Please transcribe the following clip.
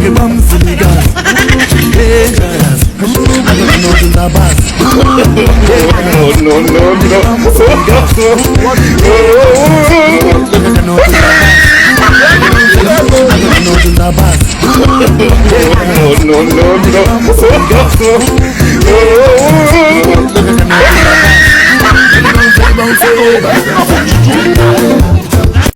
make a bum silly gas. Dangerous. I don't know to the bus. No.